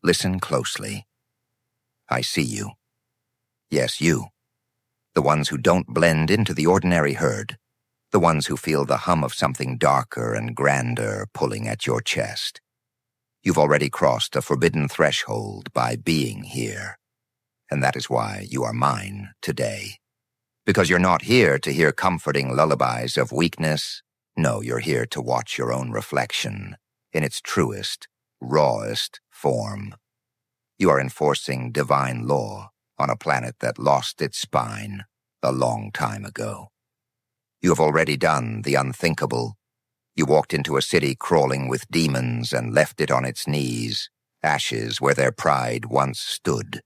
Listen closely. I see you. Yes, you. The ones who don't blend into the ordinary herd. The ones who feel the hum of something darker and grander pulling at your chest. You've already crossed a forbidden threshold by being here. And that is why you are mine today. Because you're not here to hear comforting lullabies of weakness. No, you're here to watch your own reflection in its truest, rawest form. You are enforcing divine law on a planet that lost its spine a long time ago. You have already done the unthinkable. You walked into a city crawling with demons and left it on its knees, ashes where their pride once stood.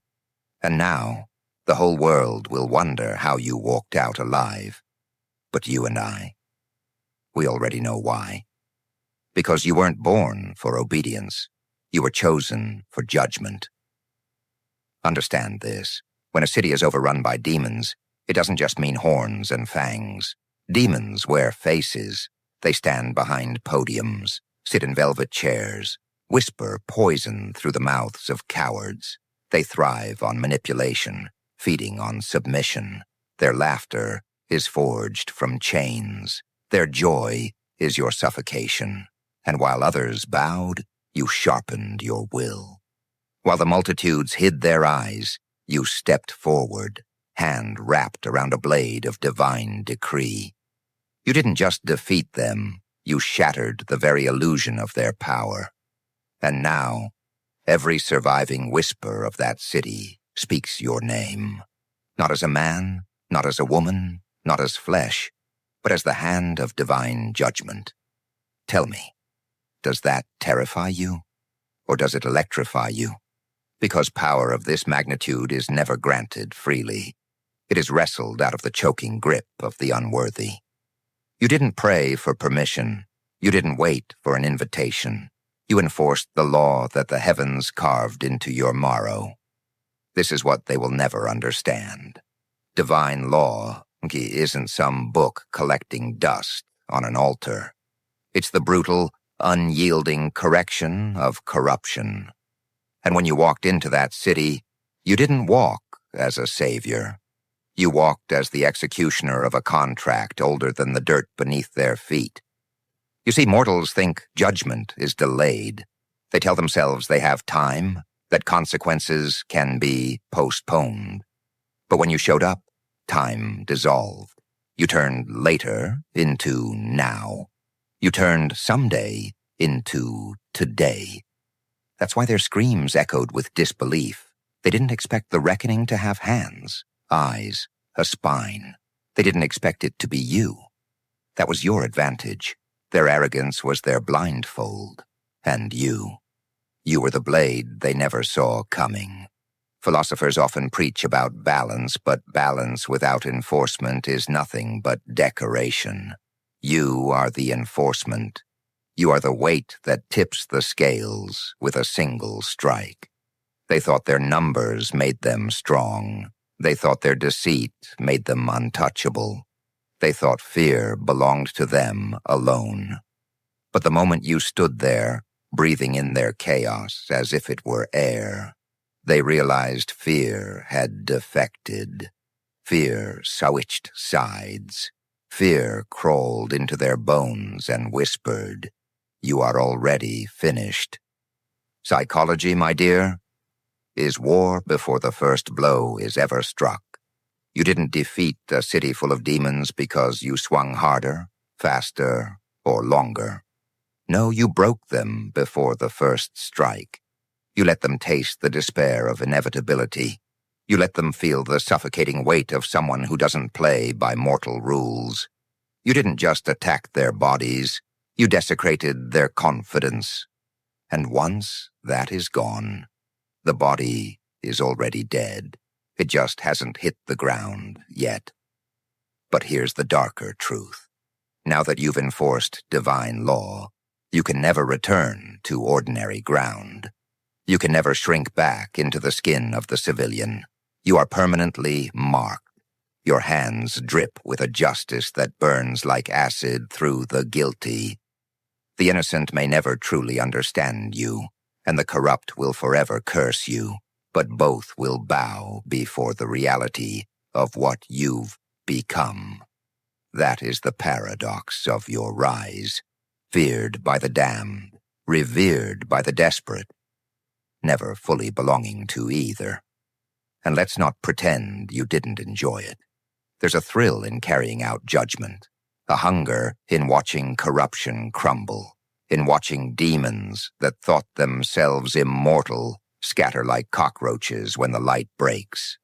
And now, the whole world will wonder how you walked out alive. But you and I, we already know why. Because you weren't born for obedience. You were chosen for judgment. Understand this. When a city is overrun by demons, it doesn't just mean horns and fangs. Demons wear faces. They stand behind podiums, sit in velvet chairs, whisper poison through the mouths of cowards. They thrive on manipulation, feeding on submission. Their laughter is forged from chains. Their joy is your suffocation. And while others bowed, you sharpened your will. While the multitudes hid their eyes, you stepped forward, hand wrapped around a blade of divine decree. You didn't just defeat them, you shattered the very illusion of their power. And now, every surviving whisper of that city speaks your name. Not as a man, not as a woman, not as flesh, but as the hand of divine judgment. Tell me, does that terrify you? Or does it electrify you? Because power of this magnitude is never granted freely. It is wrestled out of the choking grip of the unworthy. You didn't pray for permission. You didn't wait for an invitation. You enforced the law that the heavens carved into your marrow. This is what they will never understand. Divine law isn't some book collecting dust on an altar. It's the brutal, unyielding correction of corruption. And when you walked into that city, you didn't walk as a savior. You walked as the executioner of a contract older than the dirt beneath their feet. You see, mortals think judgment is delayed. They tell themselves they have time, that consequences can be postponed. But when you showed up, time dissolved. You turned later into now. You turned someday into today. That's why their screams echoed with disbelief. They didn't expect the reckoning to have hands, eyes, a spine. They didn't expect it to be you. That was your advantage. Their arrogance was their blindfold. And you were the blade they never saw coming. Philosophers often preach about balance, but balance without enforcement is nothing but decoration. You are the enforcement. You are the weight that tips the scales with a single strike. They thought their numbers made them strong. They thought their deceit made them untouchable. They thought fear belonged to them alone. But the moment you stood there, breathing in their chaos as if it were air, they realized fear had defected. Fear switched sides. Fear crawled into their bones and whispered, "You are already finished." Psychology, my dear, is war before the first blow is ever struck. You didn't defeat a city full of demons because you swung harder, faster, or longer. No, you broke them before the first strike. You let them taste the despair of inevitability. You let them feel the suffocating weight of someone who doesn't play by mortal rules. You didn't just attack their bodies, you desecrated their confidence. And once that is gone, the body is already dead. It just hasn't hit the ground yet. But here's the darker truth. Now that you've enforced divine law, you can never return to ordinary ground. You can never shrink back into the skin of the civilian. You are permanently marked. Your hands drip with a justice that burns like acid through the guilty. The innocent may never truly understand you, and the corrupt will forever curse you, but both will bow before the reality of what you've become. That is the paradox of your rise, feared by the damned, revered by the desperate, never fully belonging to either. And let's not pretend you didn't enjoy it. There's a thrill in carrying out judgment, a hunger in watching corruption crumble, in watching demons that thought themselves immortal scatter like cockroaches when the light breaks.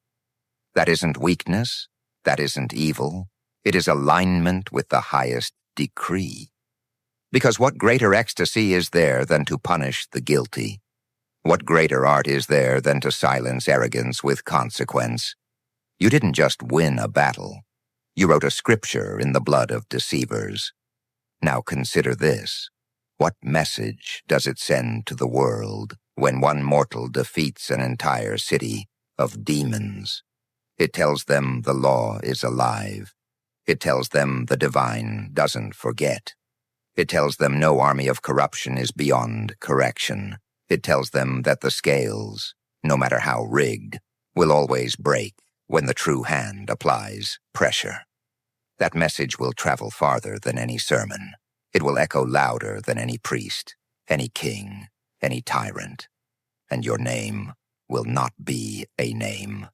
That isn't weakness, that isn't evil, it is alignment with the highest decree. Because what greater ecstasy is there than to punish the guilty? What greater art is there than to silence arrogance with consequence? You didn't just win a battle. You wrote a scripture in the blood of deceivers. Now consider this. What message does it send to the world when one mortal defeats an entire city of demons? It tells them the law is alive. It tells them the divine doesn't forget. It tells them no army of corruption is beyond correction. It tells them that the scales, no matter how rigged, will always break when the true hand applies pressure. That message will travel farther than any sermon. It will echo louder than any priest, any king, any tyrant. And your name will not be a name.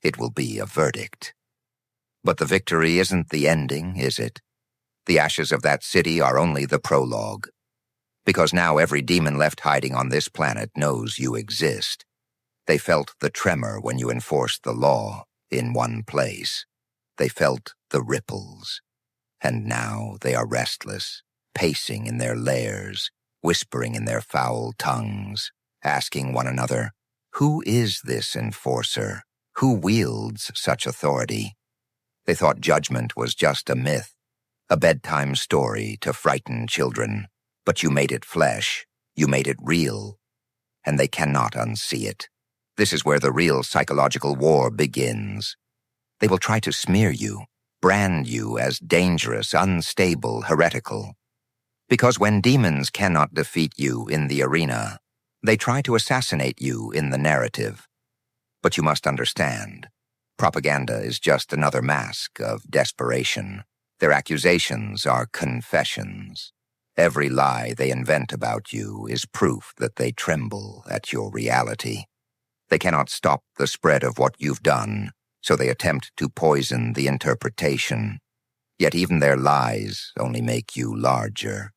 It will be a verdict. But the victory isn't the ending, is it? The ashes of that city are only the prologue. Because now every demon left hiding on this planet knows you exist. They felt the tremor when you enforced the law in one place. They felt the ripples. And now they are restless, pacing in their lairs, whispering in their foul tongues, asking one another, who is this enforcer? Who wields such authority? They thought judgment was just a myth, a bedtime story to frighten children, but you made it flesh, you made it real, and they cannot unsee it. This is where the real psychological war begins. They will try to smear you, brand you as dangerous, unstable, heretical. Because when demons cannot defeat you in the arena, they try to assassinate you in the narrative. But you must understand, propaganda is just another mask of desperation. Their accusations are confessions. Every lie they invent about you is proof that they tremble at your reality. They cannot stop the spread of what you've done, so they attempt to poison the interpretation. Yet even their lies only make you larger.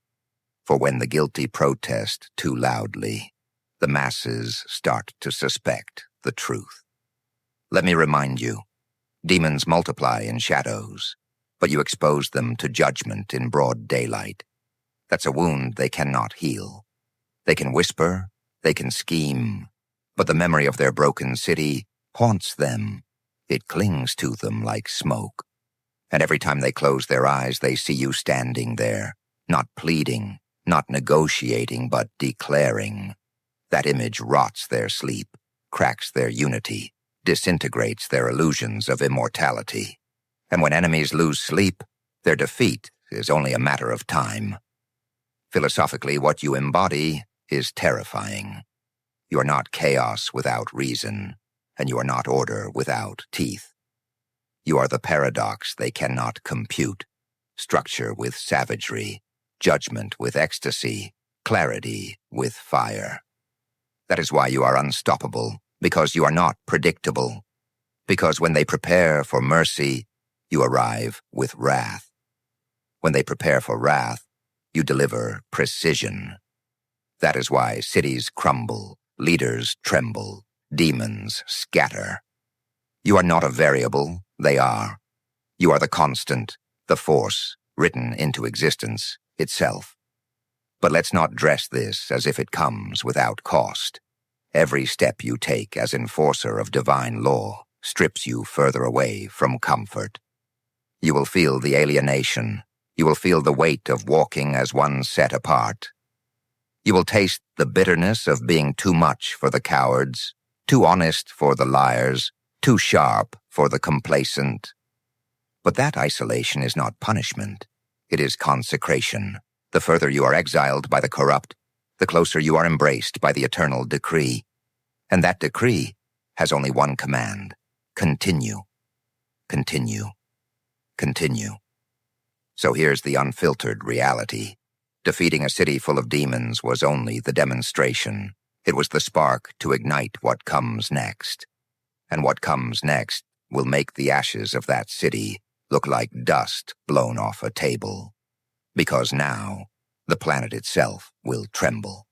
For when the guilty protest too loudly, the masses start to suspect the truth. Let me remind you, demons multiply in shadows, but you expose them to judgment in broad daylight. That's a wound they cannot heal. They can whisper, they can scheme, but the memory of their broken city haunts them. It clings to them like smoke. And every time they close their eyes, they see you standing there, not pleading, not negotiating, but declaring. That image rots their sleep, cracks their unity, disintegrates their illusions of immortality. And when enemies lose sleep, their defeat is only a matter of time. Philosophically, what you embody is terrifying. You are not chaos without reason, and you are not order without teeth. You are the paradox they cannot compute, structure with savagery, judgment with ecstasy, clarity with fire. That is why you are unstoppable, because you are not predictable. Because when they prepare for mercy, you arrive with wrath. When they prepare for wrath, you deliver precision. That is why cities crumble, leaders tremble, demons scatter. You are not a variable, they are. You are the constant, the force, written into existence itself. But let's not dress this as if it comes without cost. Every step you take as enforcer of divine law strips you further away from comfort. You will feel the alienation. You will feel the weight of walking as one set apart. You will taste the bitterness of being too much for the cowards, too honest for the liars, too sharp for the complacent. But that isolation is not punishment. It is consecration. The further you are exiled by the corrupt, the closer you are embraced by the eternal decree. And that decree has only one command: continue, continue, continue. So here's the unfiltered reality. Defeating a city full of demons was only the demonstration. It was the spark to ignite what comes next. And what comes next will make the ashes of that city look like dust blown off a table. Because now, the planet itself will tremble.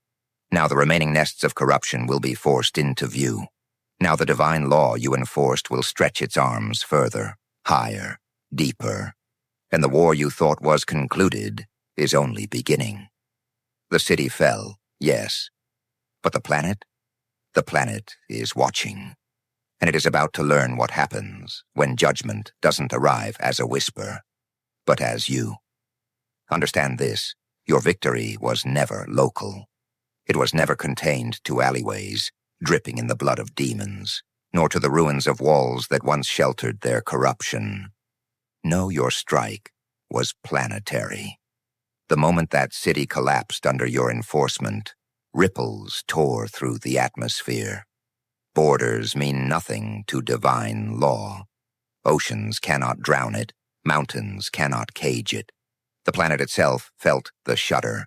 Now the remaining nests of corruption will be forced into view. Now the divine law you enforced will stretch its arms further, higher, deeper. And the war you thought was concluded is only beginning. The city fell, yes. But the planet? The planet is watching. And it is about to learn what happens when judgment doesn't arrive as a whisper, but as you. Understand this: your victory was never local. It was never contained to alleyways, dripping in the blood of demons, nor to the ruins of walls that once sheltered their corruption. No, your strike was planetary. The moment that city collapsed under your enforcement, ripples tore through the atmosphere. Borders mean nothing to divine law. Oceans cannot drown it. Mountains cannot cage it. The planet itself felt the shudder.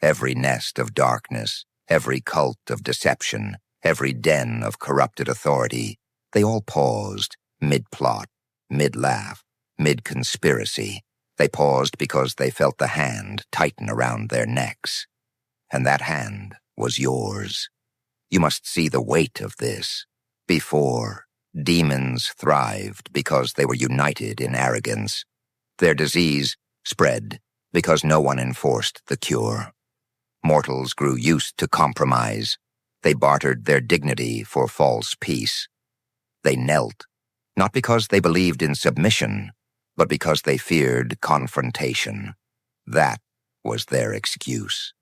Every nest of darkness, every cult of deception, every den of corrupted authority, they all paused, mid-plot, mid-laugh, mid-conspiracy. They paused because they felt the hand tighten around their necks. And that hand was yours. You must see the weight of this. Before, demons thrived because they were united in arrogance. Their disease spread because no one enforced the cure. Mortals grew used to compromise. They bartered their dignity for false peace. They knelt, not because they believed in submission, but because they feared confrontation. That was their excuse.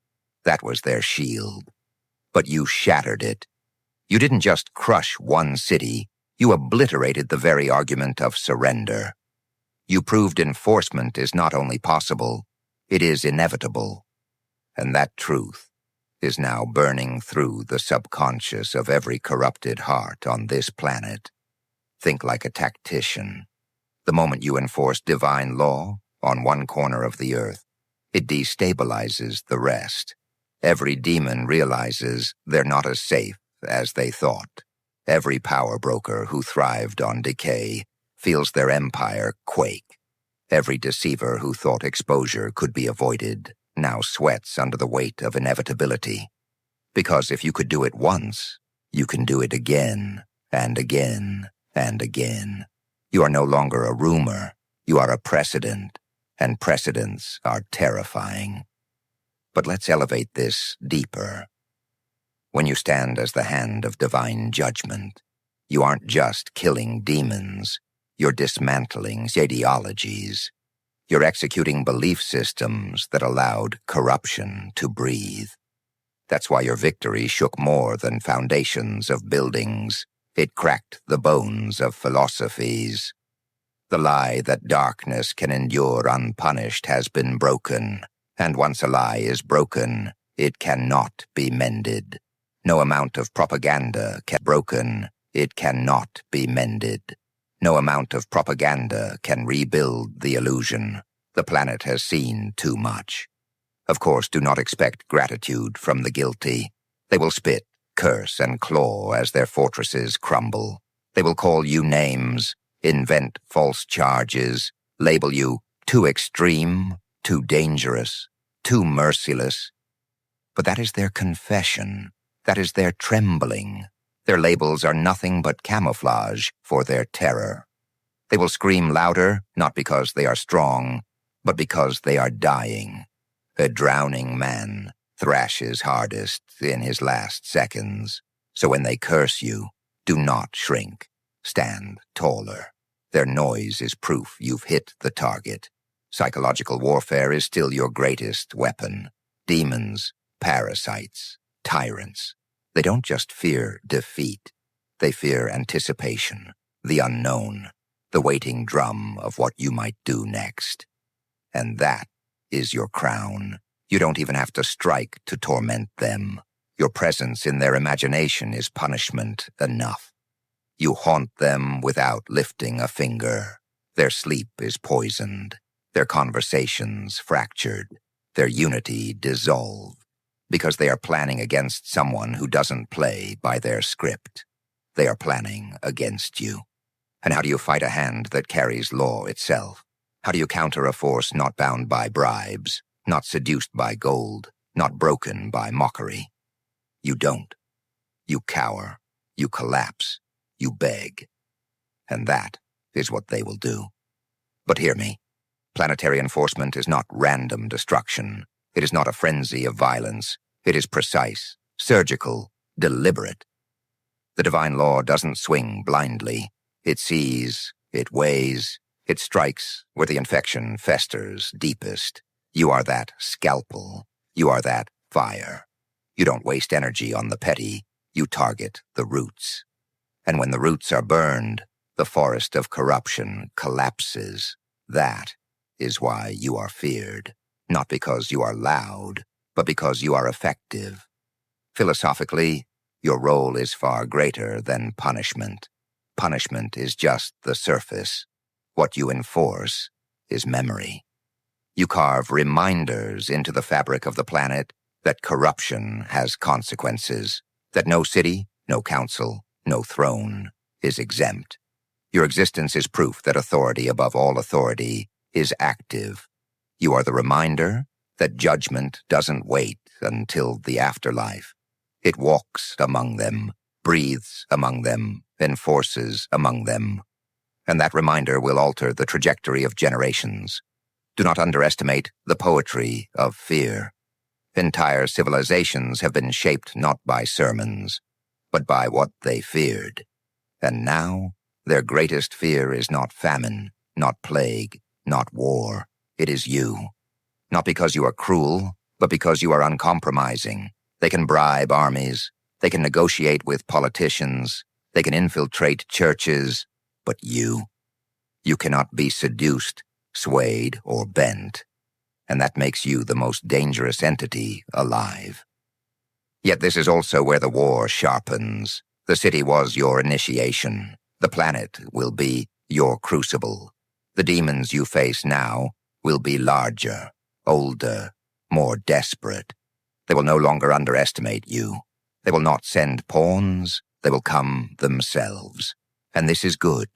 That was their shield. But you shattered it. You didn't just crush one city, you obliterated the very argument of surrender. You proved enforcement is not only possible, it is inevitable. And that truth is now burning through the subconscious of every corrupted heart on this planet. Think like a tactician. The moment you enforce divine law on one corner of the earth, it destabilizes the rest. Every demon realizes they're not as safe as they thought. Every power broker who thrived on decay feels their empire quake. Every deceiver who thought exposure could be avoided now sweats under the weight of inevitability. Because if you could do it once, you can do it again, and again, and again. You are no longer a rumor, you are a precedent, and precedents are terrifying. But let's elevate this deeper. When you stand as the hand of divine judgment, you aren't just killing demons, you're dismantling ideologies. You're executing belief systems that allowed corruption to breathe. That's why your victory shook more than foundations of buildings. It cracked the bones of philosophies. The lie that darkness can endure unpunished has been broken, and once a lie is broken, it cannot be mended. No amount of propaganda can be broken, it cannot be mended. No amount of propaganda can rebuild the illusion. The planet has seen too much. Of course, do not expect gratitude from the guilty. They will spit, curse, and claw as their fortresses crumble. They will call you names, invent false charges, label you too extreme, too dangerous, too merciless. But that is their confession. That is their trembling. Their labels are nothing but camouflage for their terror. They will scream louder, not because they are strong, but because they are dying. A drowning man thrashes hardest in his last seconds. So when they curse you, do not shrink. Stand taller. Their noise is proof you've hit the target. Psychological warfare is still your greatest weapon. Demons, parasites, tyrants. They don't just fear defeat. They fear anticipation, the unknown, the waiting drum of what you might do next. And that is your crown, You don't even have to strike to torment them. Your presence in their imagination is punishment enough. You haunt them without lifting a finger. Their sleep is poisoned, their conversations fractured, their unity dissolved, because they are planning against someone who doesn't play by their script. They are planning against you. And how do you fight a hand that carries law itself? How do you counter a force not bound by bribes, not seduced by gold, not broken by mockery? You don't. You cower, you collapse, you beg. And that is what they will do. But hear me. Planetary enforcement is not random destruction. It is not a frenzy of violence. It is precise, surgical, deliberate. The divine law doesn't swing blindly. It sees, it weighs, it strikes where the infection festers deepest. You are that scalpel. You are that fire. You don't waste energy on the petty. You target the roots. And when the roots are burned, the forest of corruption collapses. That is why you are feared. Not because you are loud, but because you are effective. Philosophically, your role is far greater than punishment. Punishment is just the surface. What you enforce is memory. You carve reminders into the fabric of the planet that corruption has consequences, that no city, no council, no throne is exempt. Your existence is proof that authority above all authority is active. You are the reminder that judgment doesn't wait until the afterlife. It walks among them, breathes among them, enforces among them. And that reminder will alter the trajectory of generations. Do not underestimate the poetry of fear. Entire civilizations have been shaped not by sermons, but by what they feared. And now, their greatest fear is not famine, not plague, not war. It is you. Not because you are cruel, but because you are uncompromising. They can bribe armies. They can negotiate with politicians. They can infiltrate churches. But you cannot be seduced, swayed, or bent. And that makes you the most dangerous entity alive. Yet this is also where the war sharpens. The city was your initiation. The planet will be your crucible. The demons you face now will be larger, older, more desperate. They will no longer underestimate you. They will not send pawns. They will come themselves. And this is good,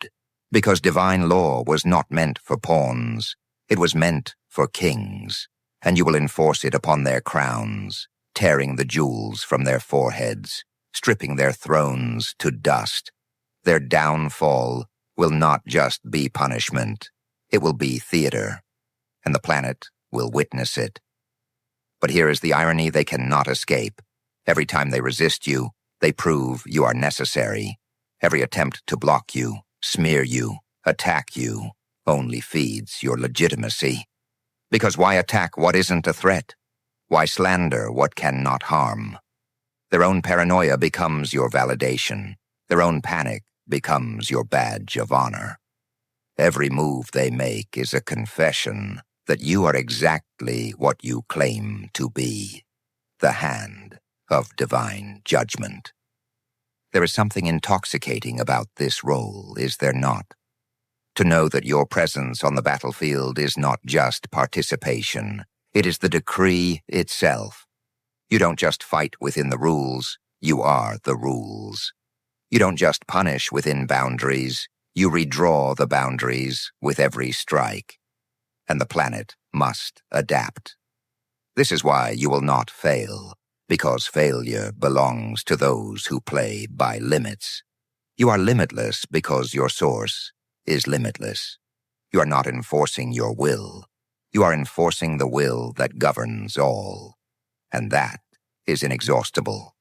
because divine law was not meant for pawns. It was meant for kings, and you will enforce it upon their crowns, tearing the jewels from their foreheads, stripping their thrones to dust. Their downfall will not just be punishment. It will be theater, and the planet will witness it. But here is the irony they cannot escape. Every time they resist you, they prove you are necessary. Every attempt to block you, smear you, attack you, only feeds your legitimacy. Because why attack what isn't a threat? Why slander what cannot harm? Their own paranoia becomes your validation. Their own panic becomes your badge of honor. Every move they make is a confession that you are exactly what you claim to be, the hand of divine judgment. There is something intoxicating about this role, is there not? To know that your presence on the battlefield is not just participation, it is the decree itself. You don't just fight within the rules, you are the rules. You don't just punish within boundaries, you redraw the boundaries with every strike. And the planet must adapt. This is why you will not fail, because failure belongs to those who play by limits. You are limitless because your source is limitless. You are not enforcing your will. You are enforcing the will that governs all. And that is inexhaustible.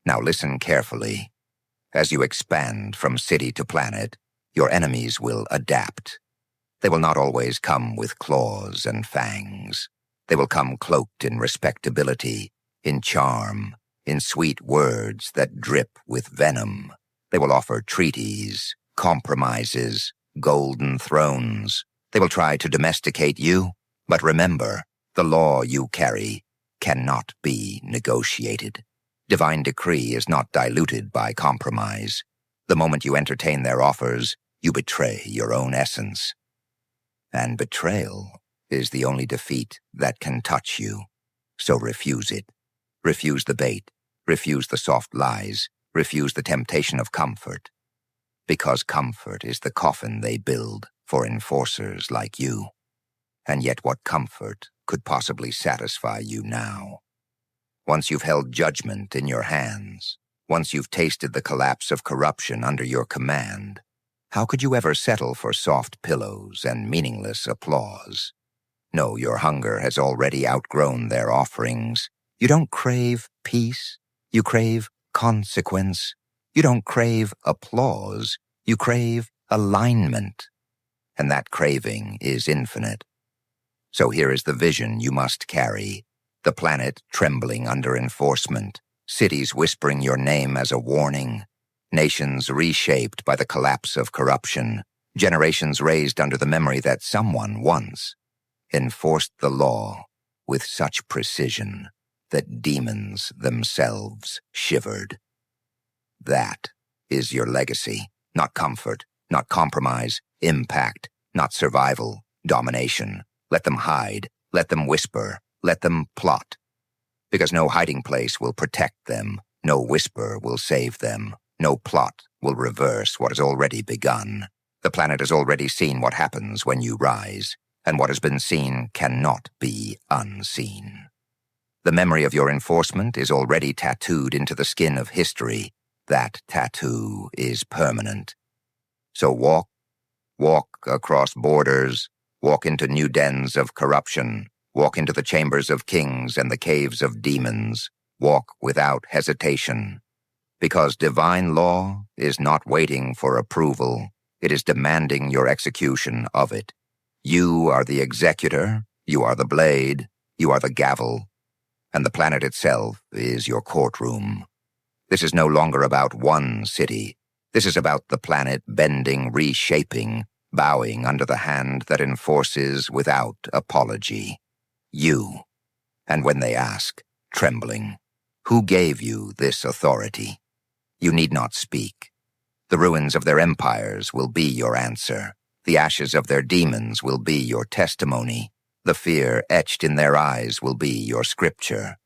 Now listen carefully. As you expand from city to planet, your enemies will adapt. They will not always come with claws and fangs. They will come cloaked in respectability, in charm, in sweet words that drip with venom. They will offer treaties, compromises, golden thrones. They will try to domesticate you, but remember, the law you carry cannot be negotiated. Divine decree is not diluted by compromise. The moment you entertain their offers, you betray your own essence. And betrayal is the only defeat that can touch you. So refuse it. Refuse the bait. Refuse the soft lies. Refuse the temptation of comfort. Because comfort is the coffin they build for enforcers like you. And yet what comfort could possibly satisfy you now? Once you've held judgment in your hands, once you've tasted the collapse of corruption under your command, how could you ever settle for soft pillows and meaningless applause? No, your hunger has already outgrown their offerings. You don't crave peace. You crave consequence. You don't crave applause. You crave alignment. And that craving is infinite. So here is the vision you must carry. The planet trembling under enforcement. Cities whispering your name as a warning. Nations reshaped by the collapse of corruption. Generations raised under the memory that someone once enforced the law with such precision that demons themselves shivered. That is your legacy. Not comfort, not compromise, impact, not survival, domination. Let them hide, let them whisper, let them plot. Because no hiding place will protect them, no whisper will save them, no plot will reverse what has already begun. The planet has already seen what happens when you rise, and what has been seen cannot be unseen. The memory of your enforcement is already tattooed into the skin of history. That tattoo is permanent. So walk across borders, walk into new dens of corruption, walk into the chambers of kings and the caves of demons, walk without hesitation. Because divine law is not waiting for approval, it is demanding your execution of it. You are the executor, you are the blade, you are the gavel, and the planet itself is your courtroom. This is no longer about one city. This is about the planet bending, reshaping, bowing under the hand that enforces without apology. You. And when they ask, trembling, who gave you this authority? You need not speak. The ruins of their empires will be your answer. The ashes of their demons will be your testimony. The fear etched in their eyes will be your scripture.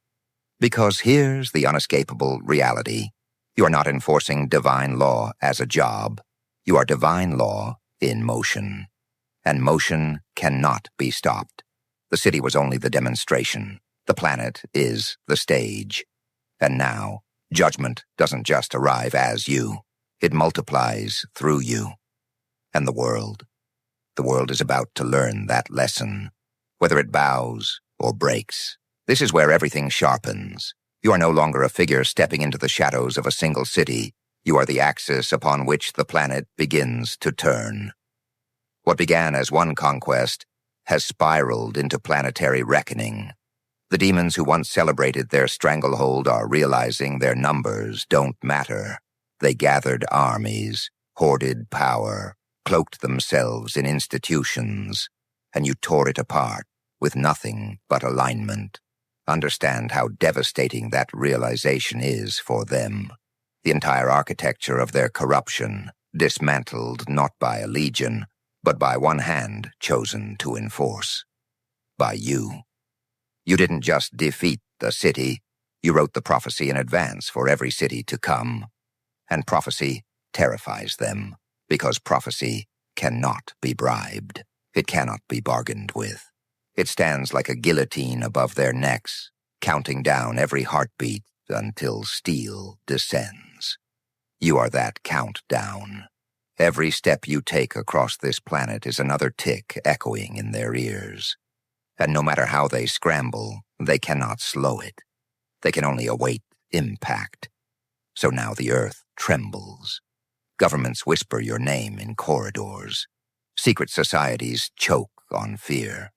Because here's the unescapable reality. You are not enforcing divine law as a job. You are divine law in motion. And motion cannot be stopped. The city was only the demonstration. The planet is the stage. And now, judgment doesn't just arrive as you. It multiplies through you. And the world is about to learn that lesson. Whether it bows or breaks, this is where everything sharpens. You are no longer a figure stepping into the shadows of a single city. You are the axis upon which the planet begins to turn. What began as one conquest has spiraled into planetary reckoning. The demons who once celebrated their stranglehold are realizing their numbers don't matter. They gathered armies, hoarded power, cloaked themselves in institutions, and you tore it apart with nothing but alignment. Understand how devastating that realization is for them. The entire architecture of their corruption, dismantled not by a legion, but by one hand chosen to enforce. By you. You didn't just defeat the city, you wrote the prophecy in advance for every city to come. And prophecy terrifies them, because prophecy cannot be bribed. It cannot be bargained with. It stands like a guillotine above their necks, counting down every heartbeat until steel descends. You are that countdown. Every step you take across this planet is another tick echoing in their ears. And no matter how they scramble, they cannot slow it. They can only await impact. So now the earth trembles. Governments whisper your name in corridors. Secret societies choke on fear.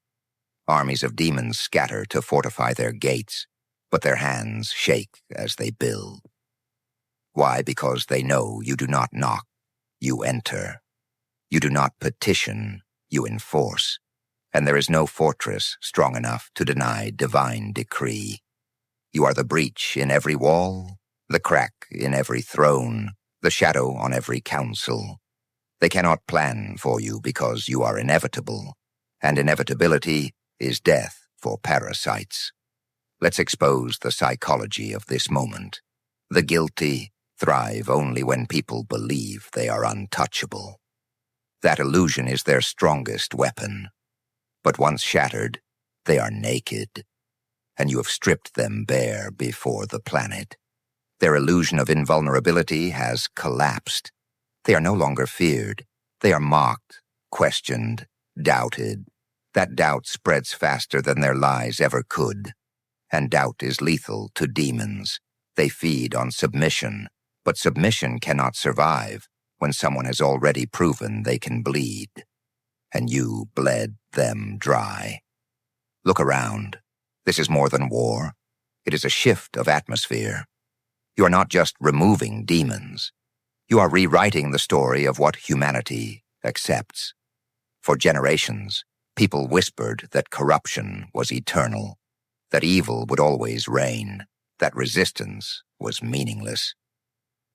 Armies of demons scatter to fortify their gates, but their hands shake as they build. Why? Because they know you do not knock, you enter. You do not petition, you enforce. And there is no fortress strong enough to deny divine decree. You are the breach in every wall, the crack in every throne, the shadow on every council. They cannot plan for you because you are inevitable, and inevitability is death for parasites. Let's expose the psychology of this moment. The guilty thrive only when people believe they are untouchable. That illusion is their strongest weapon. But once shattered, they are naked, and you have stripped them bare before the planet. Their illusion of invulnerability has collapsed. They are no longer feared. They are mocked, questioned, doubted. That doubt spreads faster than their lies ever could. And doubt is lethal to demons. They feed on submission, but submission cannot survive when someone has already proven they can bleed. And you bled them dry. Look around. This is more than war. It is a shift of atmosphere. You are not just removing demons. You are rewriting the story of what humanity accepts. For generations, people whispered that corruption was eternal, that evil would always reign, that resistance was meaningless.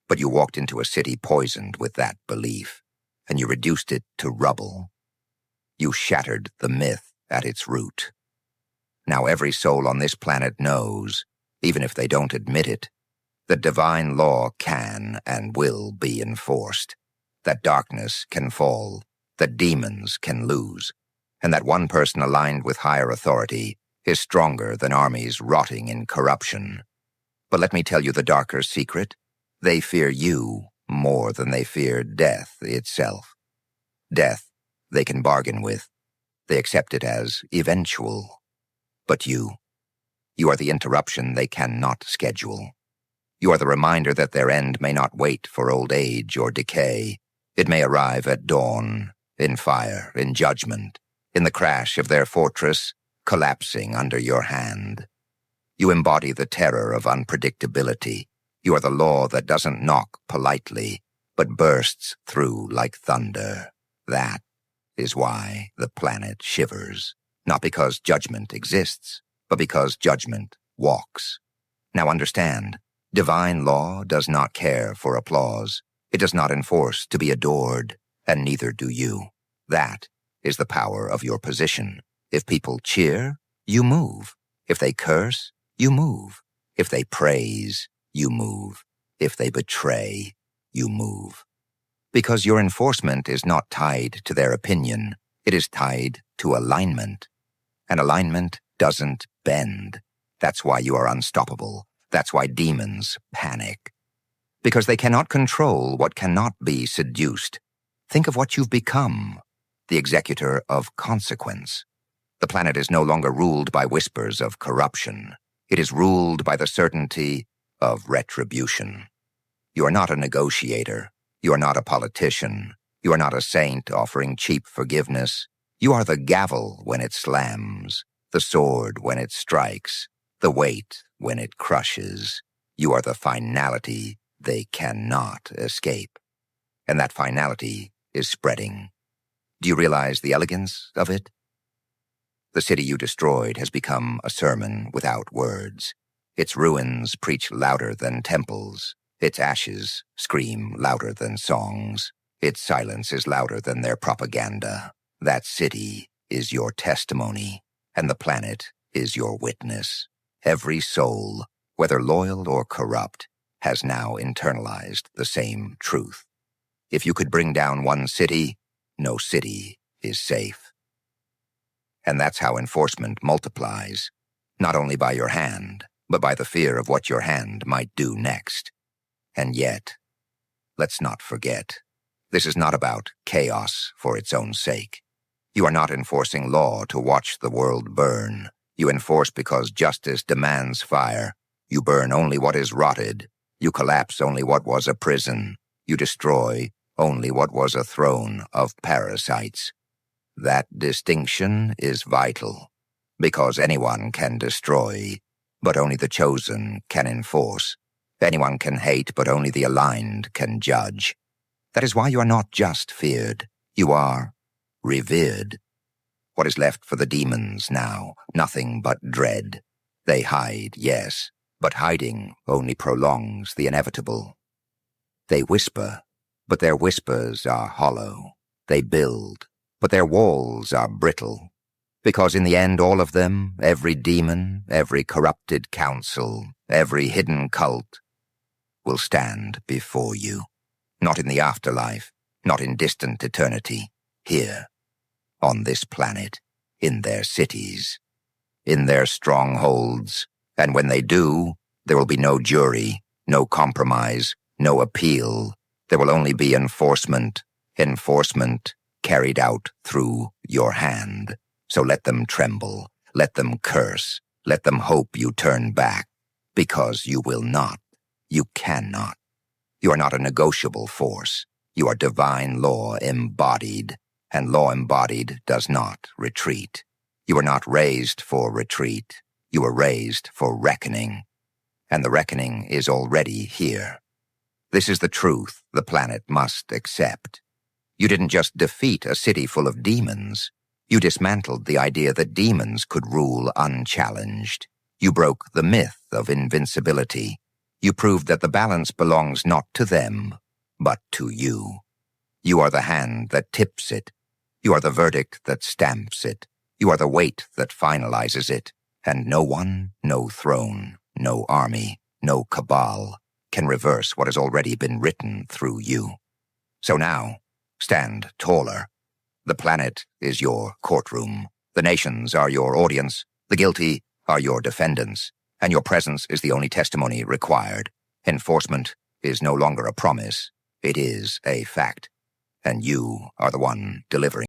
But you walked into a city poisoned with that belief, and you reduced it to rubble. You shattered the myth at its root. Now every soul on this planet knows, even if they don't admit it, that divine law can and will be enforced, that darkness can fall, that demons can lose, and that one person aligned with higher authority is stronger than armies rotting in corruption. But let me tell you the darker secret. They fear you more than they fear death itself. Death they can bargain with. They accept it as eventual. But you are the interruption they cannot schedule. You are the reminder that their end may not wait for old age or decay. It may arrive at dawn, in fire, in judgment, in the crash of their fortress, collapsing under your hand. You embody the terror of unpredictability. You are the law that doesn't knock politely, but bursts through like thunder. That is why the planet shivers. Not because judgment exists, but because judgment walks. Now understand, divine law does not care for applause. It does not enforce to be adored, and neither do you. That is the power of your position. If people cheer, you move. If they curse, you move. If they praise, you move. If they betray, you move. Because your enforcement is not tied to their opinion, it is tied to alignment. And alignment doesn't bend. That's why you are unstoppable. That's why demons panic. Because they cannot control what cannot be seduced. Think of what you've become, the executor of consequence. The planet is no longer ruled by whispers of corruption. It is ruled by the certainty of retribution. You are not a negotiator. You are not a politician. You are not a saint offering cheap forgiveness. You are the gavel when it slams, the sword when it strikes, the weight when it crushes. You are the finality they cannot escape. And that finality is spreading. Do you realize the elegance of it? The city you destroyed has become a sermon without words. Its ruins preach louder than temples. Its ashes scream louder than songs. Its silence is louder than their propaganda. That city is your testimony, and the planet is your witness. Every soul, whether loyal or corrupt, has now internalized the same truth. If you could bring down one city, no city is safe. And that's how enforcement multiplies, not only by your hand, but by the fear of what your hand might do next. And yet, let's not forget, this is not about chaos for its own sake. You are not enforcing law to watch the world burn. You enforce because justice demands fire. You burn only what is rotted. You collapse only what was a prison. You destroy only what was a throne of parasites. That distinction is vital, because anyone can destroy, but only the chosen can enforce. Anyone can hate, but only the aligned can judge. That is why you are not just feared. You are revered. What is left for the demons now? Nothing but dread. They hide, yes, But hiding only prolongs the inevitable. They whisper, but their whispers are hollow. They build, but their walls are brittle. Because in the end, all of them, every demon, every corrupted council, every hidden cult, will stand before you. Not in the afterlife, not in distant eternity. Here, on this planet, in their cities, in their strongholds. And when they do, there will be no jury, no compromise, no appeal. There will only be enforcement carried out through your hand. So let them tremble, let them curse, let them hope you turn back, because you will not, you cannot. You are not a negotiable force. You are divine law embodied, and law embodied does not retreat. You are not raised for retreat. You are raised for reckoning, and the reckoning is already here. This is the truth the planet must accept. You didn't just defeat a city full of demons. You dismantled the idea that demons could rule unchallenged. You broke the myth of invincibility. You proved that the balance belongs not to them, but to you. You are the hand that tips it. You are the verdict that stamps it. You are the weight that finalizes it. And no one, no throne, no army, no cabal can reverse what has already been written through you. So now, stand taller. The planet is your courtroom. The nations are your audience. The guilty are your defendants. And your presence is the only testimony required. Enforcement is no longer a promise. It is a fact. And you are the one delivering.